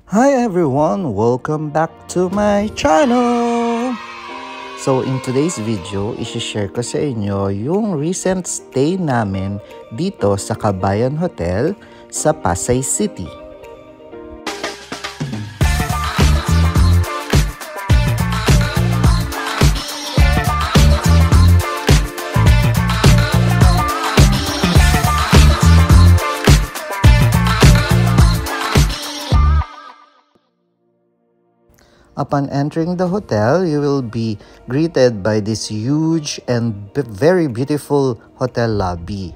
Hi everyone! Welcome back to my channel! So in today's video, isi-share ko sa inyo yung recent stay namin dito sa Kabayan Hotel sa Pasay City. Upon entering the hotel, you will be greeted by this huge and very beautiful hotel lobby.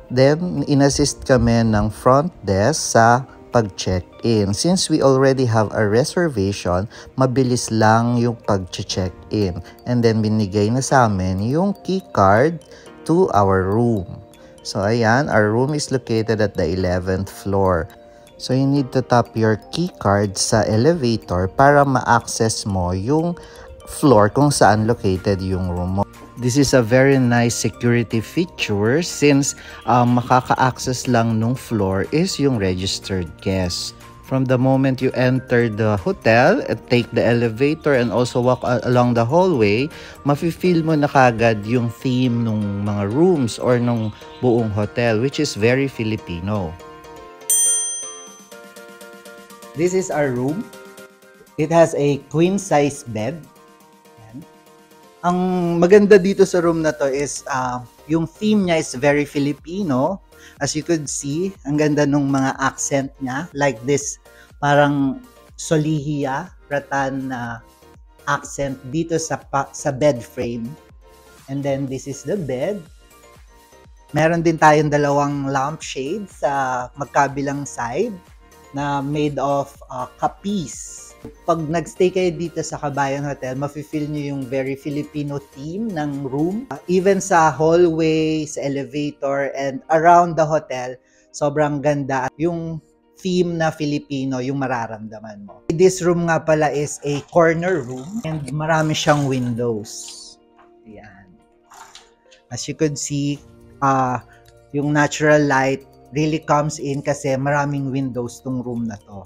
Then, inassist kami ng front desk sa pag-check-in. Since we already have a reservation, mabilis lang yung pag-check-in. And then, binigay na sa amin yung key card to our room. So, ayan, our room is located at the 11th floor. So, you need to tap your key card sa elevator para ma-access mo yung floor kung saan located yung room mo. This is a very nice security feature since makaka-access lang nung floor is yung registered guest. From the moment you enter the hotel, take the elevator and also walk along the hallway, mafe-feel mo na kagad yung theme ng mga rooms or nung buong hotel, which is very Filipino. This is our room. It has a queen-size bed. Ayan. Ang maganda dito sa room na to is yung theme niya is very Filipino. As you could see, ang ganda nung mga accent niya. Like this, parang Solihiya, Ratan na accent dito sa bed frame. And then this is the bed. Meron din tayong dalawang lampshade sa magkabilang side na made of kapis. Pag nagstay kayo dito sa Kabayan Hotel, mafe-feel nyo yung very Filipino theme ng room. Even sa hallway, sa elevator, and around the hotel, sobrang ganda. Yung theme na Filipino, yung mararamdaman mo. This room nga pala is a corner room and marami siyang windows. Ayan. As you could see, yung natural light really comes in kasi maraming windows tong room na to.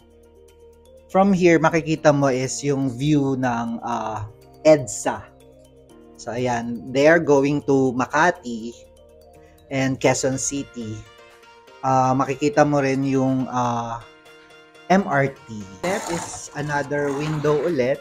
From here, makikita mo is yung view ng EDSA. So, ayan. They are going to Makati and Quezon City. Makikita mo rin yung MRT. That is another window ulit.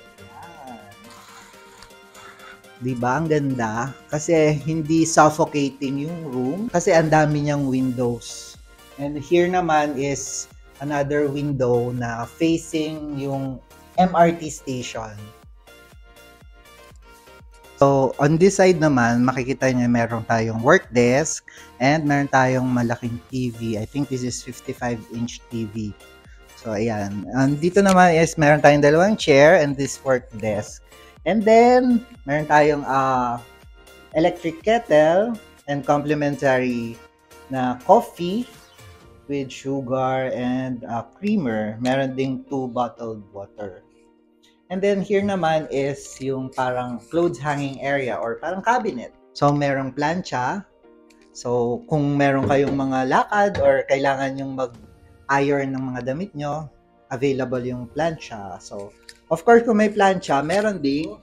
Diba? Ang ganda. Kasi hindi suffocating yung room. Kasi ang dami niyang windows. And here naman is another window na facing yung MRT station. So, on this side naman, makikita niyo meron tayong work desk and meron tayong malaking TV. I think this is 55-inch TV. So, ayan. And dito naman is meron tayong dalawang chair and this work desk. And then, meron tayong electric kettle and complimentary na coffee with sugar and creamer. Meron ding 2 bottled water. And then here naman is yung parang clothes hanging area or parang cabinet. So merong plancha. So kung meron kayong mga lakad or kailangan yung mag-iron ng mga damit nyo, available yung plancha. So of course kung may plancha, meron ding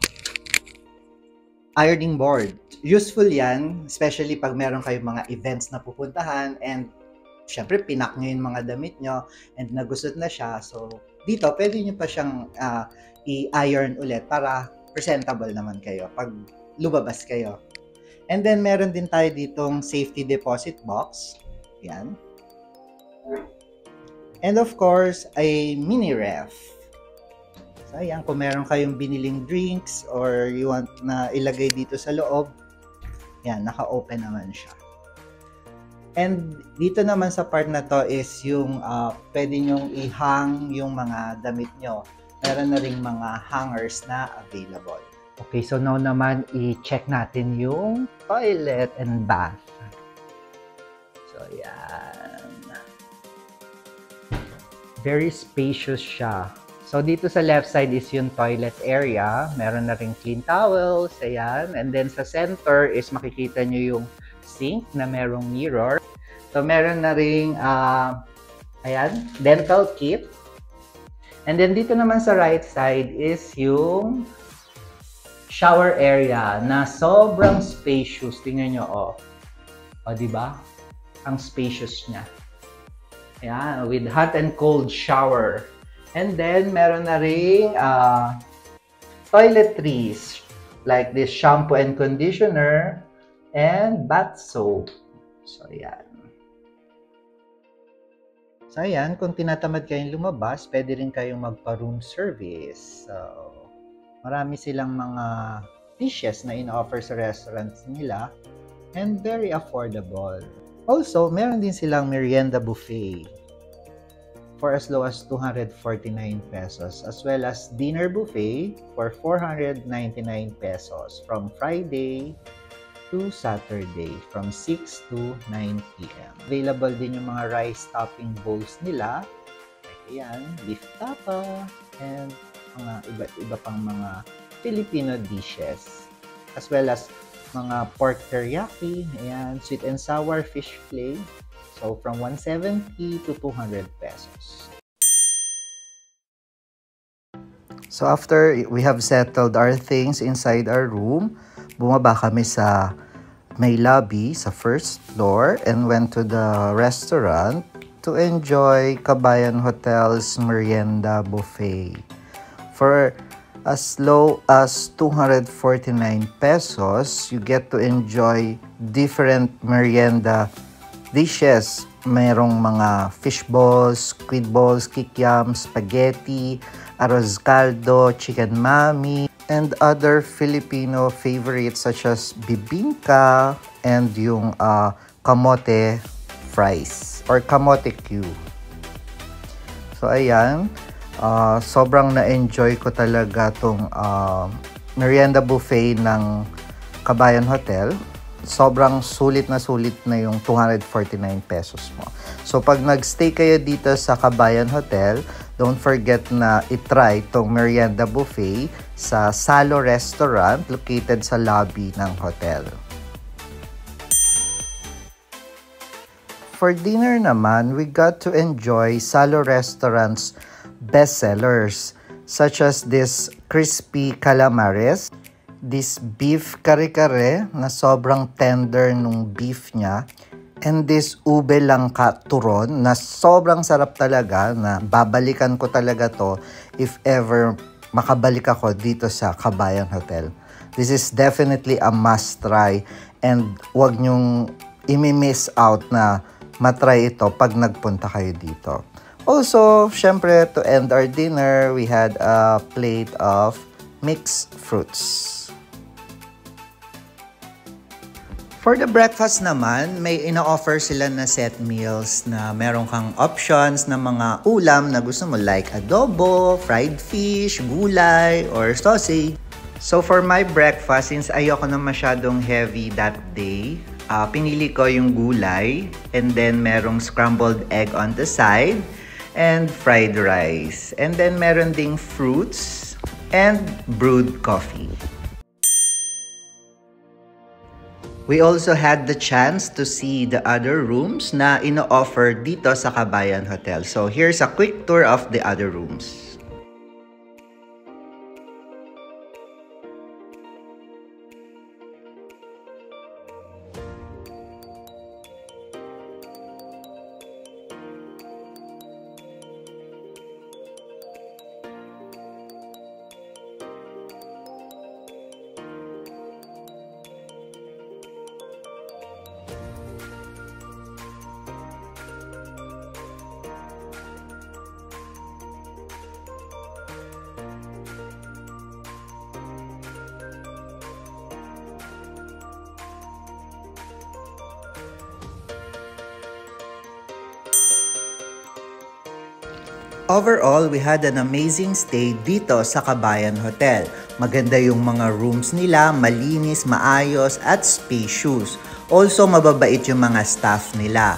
ironing board. Useful yan, especially pag meron kayong mga events na pupuntahan and syempre, pinak nyo yung mga damit nyo and nagusot na siya. So, dito, pwede nyo pa siyang i-iron ulit para presentable naman kayo pag lumabas kayo. And then, meron din tayo ditong safety deposit box. Yan. And of course, a mini ref. So, ayan, kung meron kayong biniling drinks or you want na ilagay dito sa loob, yan, naka-open naman siya. And dito naman sa part na to is yung pwede nyong i-hang yung mga damit nyo. Meron na ring mga hangers na available. Okay, so now naman i-check natin yung toilet and bath. So, yan. Very spacious siya. So, dito sa left side is yung toilet area. Meron na ring clean towels. Ayan. And then sa center is makikita nyo yung sink na merong mirror. So, meron na ring, ayan, dental kit. And then dito naman sa right side is yung shower area na sobrang spacious. Tingnan nyo, oh. O, diba? Ang spacious niya. Ayan, with hot and cold shower. And then, meron na ring toiletries. Like this shampoo and conditioner and bath soap. So, ayan. So, ayan, kung tinatamad kayong lumabas, pwede rin kayong magpa-room service. So, marami silang mga dishes na in-offer sa restaurants nila and very affordable. Also, meron din silang merienda buffet for as low as 249 pesos as well as dinner buffet for 499 pesos from Friday to Saturday from 6 to 9 p.m. Available din yung mga rice topping bowls nila. Ayan, beef tapa, and mga iba't iba pang mga Filipino dishes. As well as mga pork teriyaki, ayan, sweet and sour fish fillet. So, from 170 to 200 pesos. So, after we have settled our things inside our room, bumaba kami sa may lobby sa first floor and went to the restaurant to enjoy Kabayan Hotel's merienda buffet. For as low as 249 pesos, you get to enjoy different merienda dishes. Merong mga fish balls, squid balls, kikiam, spaghetti, arroz caldo, chicken mami, and other Filipino favorites such as bibingka and yung kamote fries or kamote Q. So ayan, sobrang na-enjoy ko talaga tong merienda buffet ng Kabayan Hotel. Sobrang sulit na yung 249 pesos mo. So pag nagstay kayo dito sa Kabayan Hotel, don't forget na itry itong merienda buffet sa Salo Restaurant located sa lobby ng hotel. For dinner naman, we got to enjoy Salo Restaurant's bestsellers such as this crispy calamares, this beef kare-kare na sobrang tender nung beef niya, and this ube langka turon na sobrang sarap talaga na babalikan ko talaga to if ever makabalik ako dito sa Kabayan Hotel. This is definitely a must try and wag nyong imi-miss out na matry ito pag nagpunta kayo dito. Also, syempre to end our dinner, we had a plate of mixed fruits. For the breakfast naman, may ina-offer sila na set meals na meron kang options na mga ulam na gusto mo like adobo, fried fish, gulay, or sausage. So for my breakfast, since ayoko na masyadong heavy that day, pinili ko yung gulay and then merong scrambled egg on the side and fried rice. And then meron ding fruits and brewed coffee. We also had the chance to see the other rooms na ino-offer dito sa Kabayan Hotel. So here's a quick tour of the other rooms. Overall, we had an amazing stay dito sa Kabayan Hotel. Maganda yung mga rooms nila, malinis, maayos, at spacious. Also, mababait yung mga staff nila.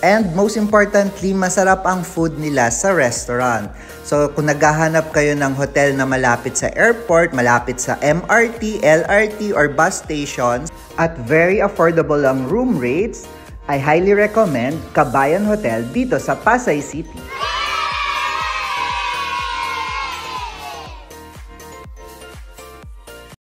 And most importantly, masarap ang food nila sa restaurant. So, kung naghahanap kayo ng hotel na malapit sa airport, malapit sa MRT, LRT, or bus stations, at very affordable ang room rates, I highly recommend Kabayan Hotel dito sa Pasay City.